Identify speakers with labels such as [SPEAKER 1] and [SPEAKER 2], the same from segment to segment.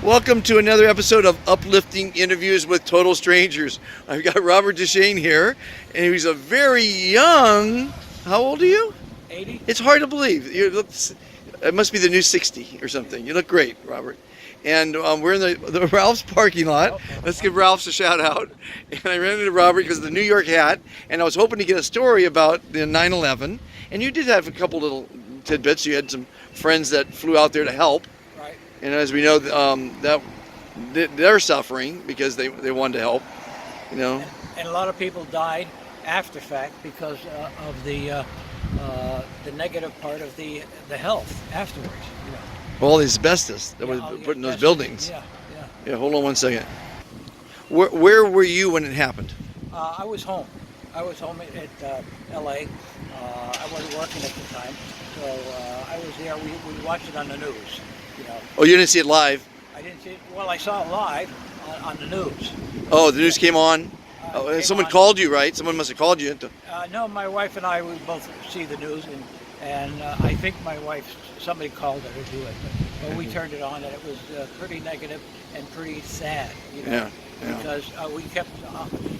[SPEAKER 1] Welcome to another episode of Uplifting Interviews with Total Strangers. I've got Robert Deshane here, and he's a very young, how old are you?
[SPEAKER 2] 80.
[SPEAKER 1] It's hard to believe. It must be the new 60 or something. You look great, Robert. And we're in the Ralph's parking lot. Let's give Ralph's a shout out. And I ran into Robert because of the New York hat, and I was hoping to get a story about the 9/11. And you did have a couple little tidbits. You had some friends that flew out there to help.
[SPEAKER 2] Right.
[SPEAKER 1] And as we know, that they're suffering because they wanted to help, you know.
[SPEAKER 2] And a lot of people died after fact because of the negative part of the health afterwards. You know.
[SPEAKER 1] All the asbestos that was put in those buildings. Yeah. Hold on one second. Where were you when it happened?
[SPEAKER 2] I was home. I was home at L.A. I wasn't working at the time, so I was there. We watched it on the news. You know.
[SPEAKER 1] Oh, you didn't see it live?
[SPEAKER 2] I didn't see it. Well, I saw it live on the news.
[SPEAKER 1] Oh, the news came on? Someone called you, right? Someone must have called you.
[SPEAKER 2] No, my wife and I, we both see the news, and I think my wife, somebody called her to do it, but we turned it on, and it was pretty negative and pretty sad, you know, because we kept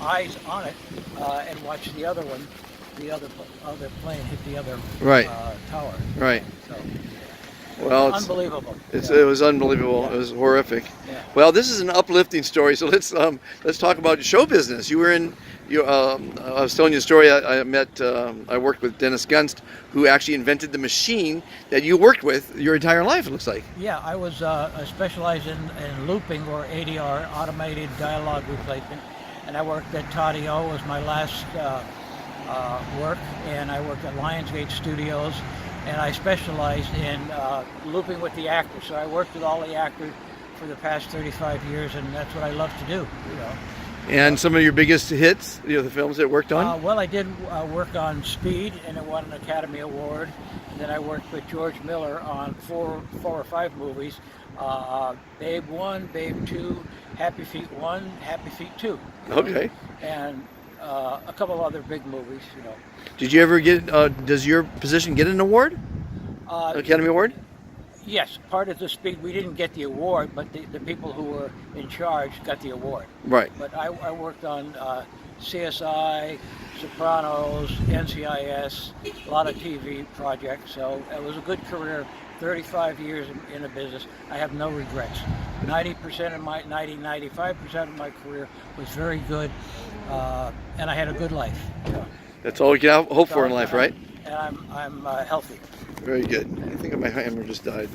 [SPEAKER 2] eyes on it and watched the other one, the other plane hit the other tower.
[SPEAKER 1] Right.
[SPEAKER 2] So,
[SPEAKER 1] well,
[SPEAKER 2] unbelievable.
[SPEAKER 1] It was unbelievable. Yeah. It was horrific.
[SPEAKER 2] Yeah.
[SPEAKER 1] Well, this is an uplifting story, so let's talk about show business. You were in. I was telling you a story. I worked with Dennis Gunst, who actually invented the machine that you worked with your entire life. It looks like.
[SPEAKER 2] Yeah, I was specialized in looping or ADR, automated dialogue replacement, and I worked at Tadio was my last work, and I worked at Lionsgate Studios. And I specialized in looping with the actors. So I worked with all the actors for the past 35 years, and that's what I love to do. You know.
[SPEAKER 1] And some of your biggest hits, the films that it worked on?
[SPEAKER 2] Well, I did work on Speed, and it won an Academy Award. And then I worked with George Miller on four or five movies. Babe 1, Babe 2, Happy Feet 1, Happy Feet 2.
[SPEAKER 1] Okay.
[SPEAKER 2] And a couple other big movies, you know.
[SPEAKER 1] Did you ever get, does your position get an award? Academy Award?
[SPEAKER 2] Yes, part of the Speed, we didn't get the award, but the people who were in charge got the award.
[SPEAKER 1] Right.
[SPEAKER 2] But I worked on CSI, Sopranos, NCIS, a lot of TV projects, so it was a good career. 35 years in the business. I have no regrets. 95% of my career was very good, and I had a good life. So,
[SPEAKER 1] that's all you can hope for in life, right?
[SPEAKER 2] And I'm healthy.
[SPEAKER 1] Very good. I think my hammer just died.